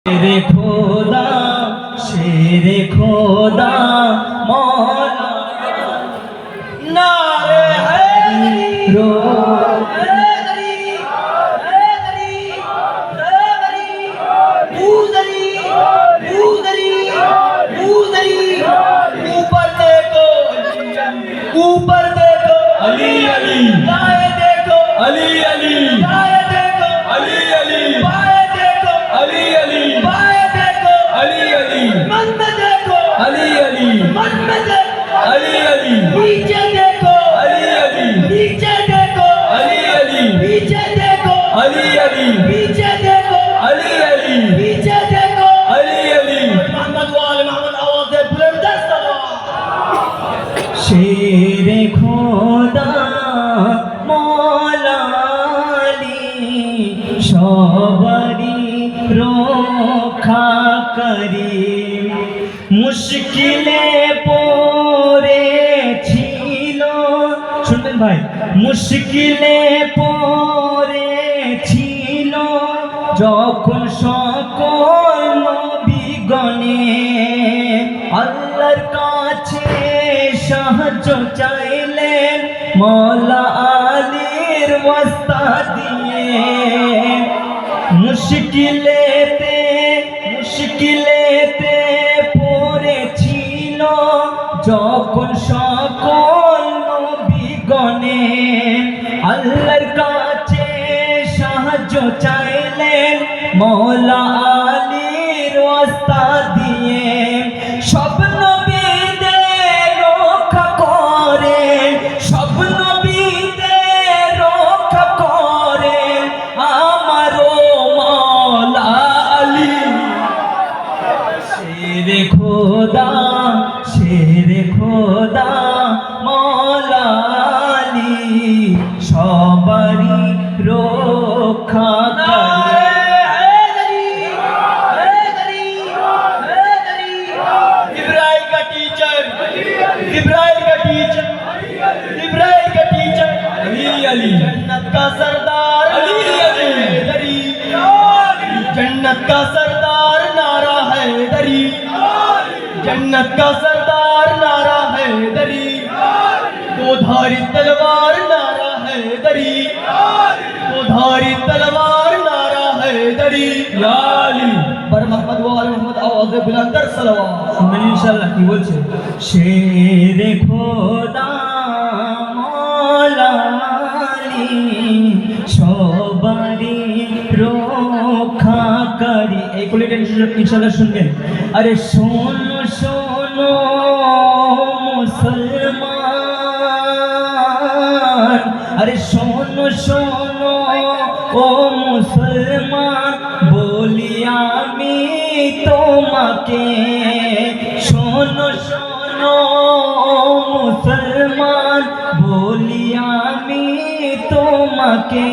शेरे खोदा शेरे खोदा मौला नारे है रो ऊपर देखो अली अली दाएं देखो अली अली दाएं देखो अली अली बाएं देखो अली अली बाएं देखो अली अली मन में देखो अली अली मन में देखो अली अली नीचे देखो अली अली नीचे देखो अली अली नीचे देखो अली अली नीचे देखो अली अली नीचे देखो अली अली मोहम्मद वाले मोहम्मद आवाज़ से बुलंद शेरे खोदा मौला अली সবারই রক্ষা করি মুশকিলে পড়েছিল শুনবেন ভাই মুশকিলে পড়েছিল যখন সকল নবীগণে আল্লাহর কাছে সাহায্য চাইলেন মৌলা আলীর ওয়াস্তা দিয়ে মুশকিলেতে পড়েছিল যখন সকল নবীগণে আল্লাহর কাছে সাহায্য চাইলেন মৌলা আলীর ওয়াস্তা দিয়ে সব নবীদের রক্ষা করেন সব নবীদের রক্ষা করেন আমারও মৌলা আলী শেরে খোদা মৌলা আলী সবারই রক্ষা করে अली जन्नत का सरदार अली हैदरी जन्नत का सरदार नारा हैदरी जन्नत का सरदार नारा हैदरी दो धारी तलवार नारा हैदरी दो धारी तलवार नारा हैदरी या अली पर मोहम्मद वाले मोहम्मद आवाज़ बुलंद कर सलावत सुनবেন इंशाल्लाह কি বলছে शेरे खोदा मौला সবারই রক্ষা করি এই কুলিটা ইনশাআল্লাহ শুনবেন আরে শোনো শোনো মুসলমান আরে শোনো শোনো ও মুসলমান বলি আমি তোমাকে শোনো শোনো মুসলমান বলি আমি তোমাকে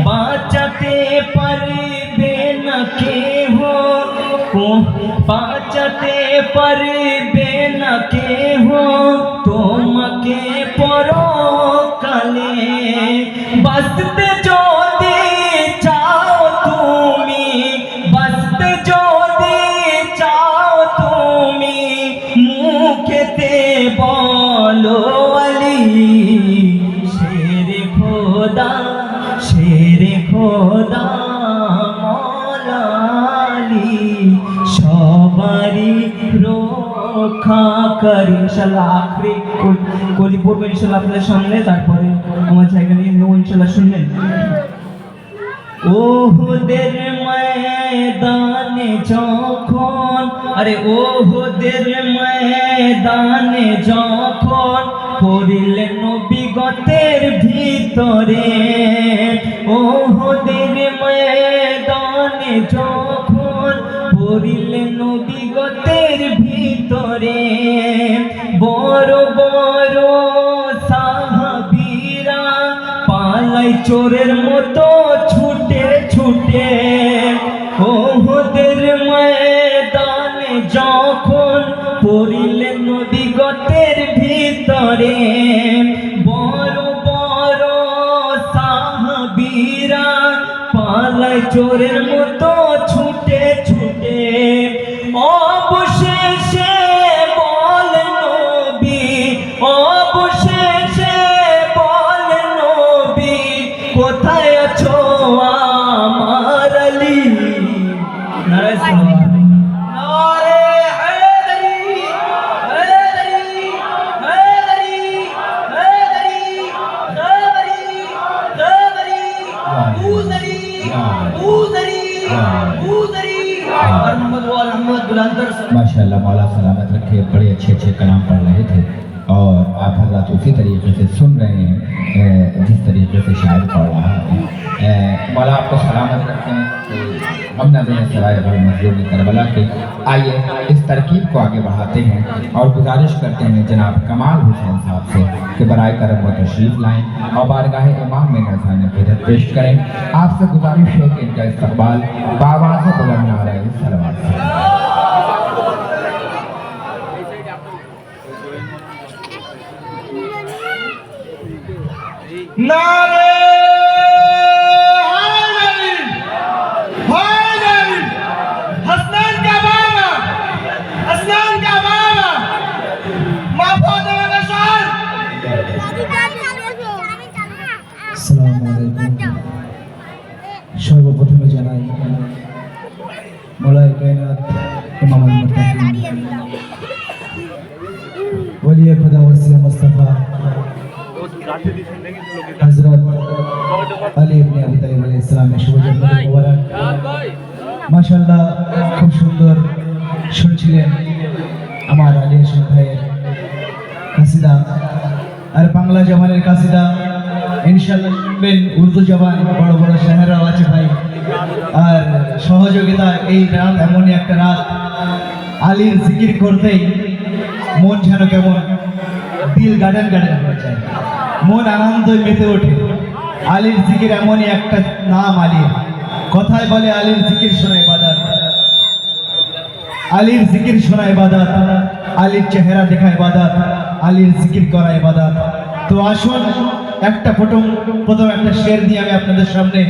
বাঁচাতে পারবে না কেহ বাঁচাতে পারবে না কেহ তোমাকে পরকালে বাঁচতে যদি চাও তুমি বাঁচতে যদি চাও তুমি মুখেতে বলো আলী शेरे खोदा मौला अली সবারই রক্ষা করি ইনশাআল্লাহ আখরি কলি পড়বে ইনশাআল্লাহ আপনাদের সামনে তারপরে আমার জায়গা নিয়ে নেব ইনশাআল্লাহ শুনবেন ওহুদের ময়দানে যখন আরে ওহুদের ময়দানে যখন পড়লেন নবীগণের ভিতরে ওহুদের ময়দানে যখন পড়লেন নবীগণের ভিতরে বড় বড় সাহাবীরা পালাই চোরের মতো ছুটে ছুটে ওহুদের ময়দানে যখন পড়লেন নবীগণের ভিতরে বড় বড় সাহাবীরা পালাই চোরের মতো ছুটে नारे सलवात नारे हैदरी हैदरी हैदरी हैदरी खबरी खबरी बूजरी बूजरी बूजरी और मोहम्मद बुलंदर माशाअल्लाह मौला सलामत रखे। बड़े अच्छे अच्छे कलाम पढ़ रहे थे और आप हजरत उसी तरीके से सुन रहे हैं जिस तरीके से शायर पढ़ रहा है। मौला आपको सलामत रखें। हम नजर सराय मस्जिद करबला के आइए इस तरकीब को आगे बढ़ाते हैं और गुजारिश करते हैं जनाब कमाल हुसैन साहब से कि बराए करम व तशरीफ़ लाएँ और बारगाह इमाम में नज़ान क़िदरत पेश करें। आपसे गुजारिश है कि इनका इस्तक़बाल बावाज़ बुलंद नारे सलवात से। नारे हैदरी हैदरी हसनैन का बाबा हसनैन का बाबा महफूज नशान। আসসালামু আলাইকুম। সর্বপ্রথমে জানাই মওলাই কায়নাত ইমাম আল মুত্তাকিন ওলিয়ে খুদা ওসিলা মুস্তাফা হযরত আলী ইবনে আবি তালিব আলাইহিস সালামের শুভ জন্মদিন মোবারক। মাশাআল্লাহ খুব সুন্দর শুনছিলেন আমার আলী হাসান ভাইয়ের কাসিদা আর বাংলা জবানের কাসিদা ইনশাআল্লাহ শুনবেন। উর্দু জবান বড় বড় শাহেরাও আছে ভাই। আর সহযোগিতা এই রাত এমনই একটা রাত আলীর জিকির করতেই মন যেন কেমন দিল গার্ডেন গার্ডেন হয়ে যায়, মন আনন্দে মেতে ওঠে। আলীর জিকির এমনই একটা নাম আলীর। কথায় বলে আলীর জিকির শোনা ইবাদত, আলীর জিকির শোনা ইবাদত, আলীর চেহারা দেখা ইবাদত, আলীর জিকির করা ইবাদত। তো আসুন একটা প্রথম একটা শের দিয়ে আমি আপনাদের সামনে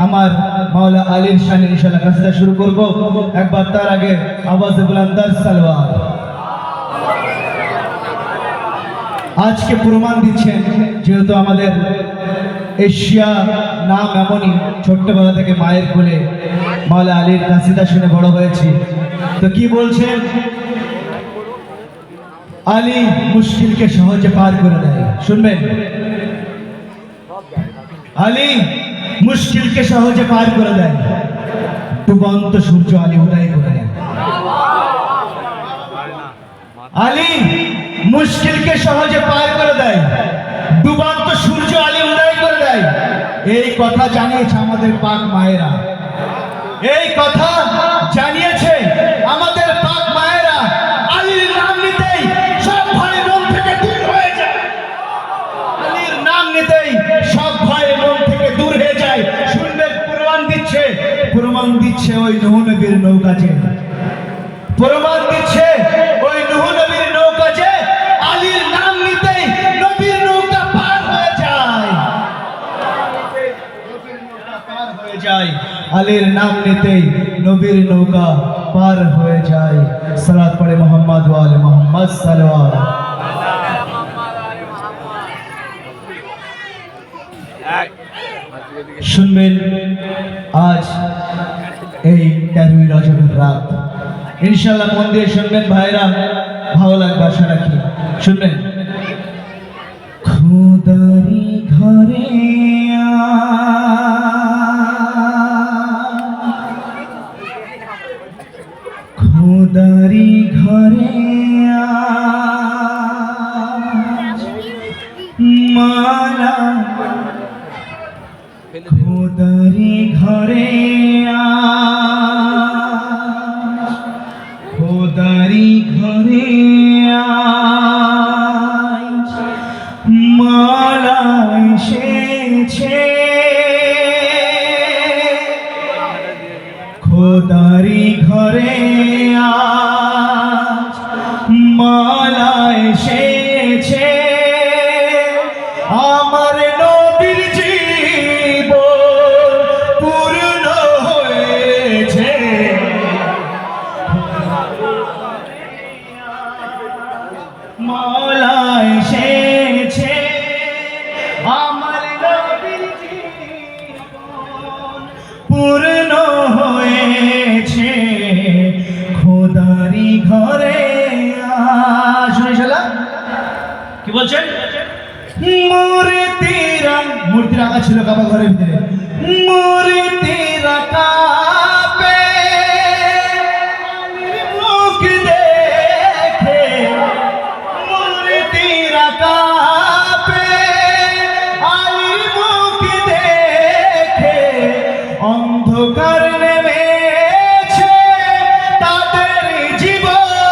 আমার মাওলা আলীর শানে ইনশাআল্লাহ কাসিদা শুরু করব। একবার তার আগে আওয়াজে বুলন্দার সালওয়াত। আজকে প্রমাণ দিচ্ছেন যেহেতু আমাদের এশিয়া নাম এমনই, ছোট্টবেলা থেকে মায়ের কোলে মাওলা আলীর কাসিদা শুনে বড় হয়েছি। তো কি বলছেন? আলী মুশকিলকে সহজে পার করে দেয়। শুনবেন, আলী মুশকিলকে সহজে পার করে দেয়, ডুবন্ত সূর্য আলী উদয় করে দেয়। আলী মুশকিলকে সহজে পার করে দেয়, ডুবন্ত সূর্য আলী উদয় করে দেয়। এই কথা জানিয়েছে আমাদের পাক মায়েরা, এই কথা জানিয়েছে আমাদের পাক মায়েরা। আলীর নাম নিতেই সব ভয় মন থেকে দূর হয়ে যায়, আলীর নাম নিতেই সব ভয় মন থেকে দূর হয়ে যায়। শুনবেন, প্রমাণ দিচ্ছে ওই নূহ নবীর নৌকা যে, প্রমাণ দিচ্ছে ওই নূহ নবীর নৌকা যে আলীর নাম নিতেই নবীর নৌকা পার হয়ে যায়, আলীর নাম নিতেই নবীর নৌকা পার হয়ে যায়। সালাত পড়ে মোহাম্মদ ওয়া আলে মোহাম্মদ সাল্লাল্লাহু আলাইহি। শুনবেন, আজ এই 13ই রজবের রাত ইনশাআল্লাহ মন দিয়ে শুনবেন ভাইরা, ভালো লাগবে আশা রাখি। শুনবেন, খোদারি ঘরে খোদারি ঘরে মালা, খোদারি ঘরে খোদারি ঘরে মালা এসেছে, খোদারি ঘরে মালা এসেছে। আমার নবীর জীবন পূর্ণ হয়েছে, মালা এসেছে। আমার নবীর জীবন পূর্ণ হয়েছে। বলছেন মূর্তি রাখা ছিল কাবা ঘরের ভিতরে। মূর্তি রাখা মুখ দেখে মূর্তি রাখা আলী মুখ দেখে অন্ধকার নেমেছে তাদের জীবনে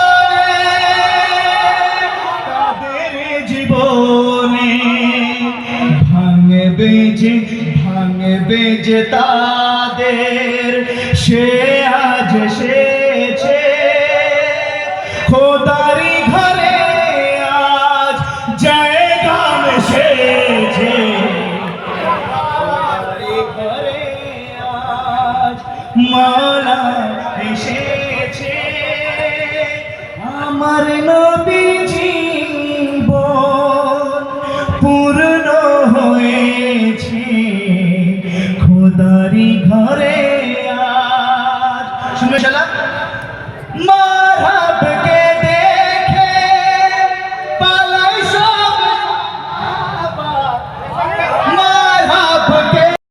ভাঙবে যে তাদের সে আজ এসেছে খোদারি ঘরে আজ জায়গা এসেছে খোদারি ঘরে আজ মাওলা এসেছে আমার নবীজি পূর্ণ হয়েছে খোদারি ঘরে আজ শুনে শালা মারা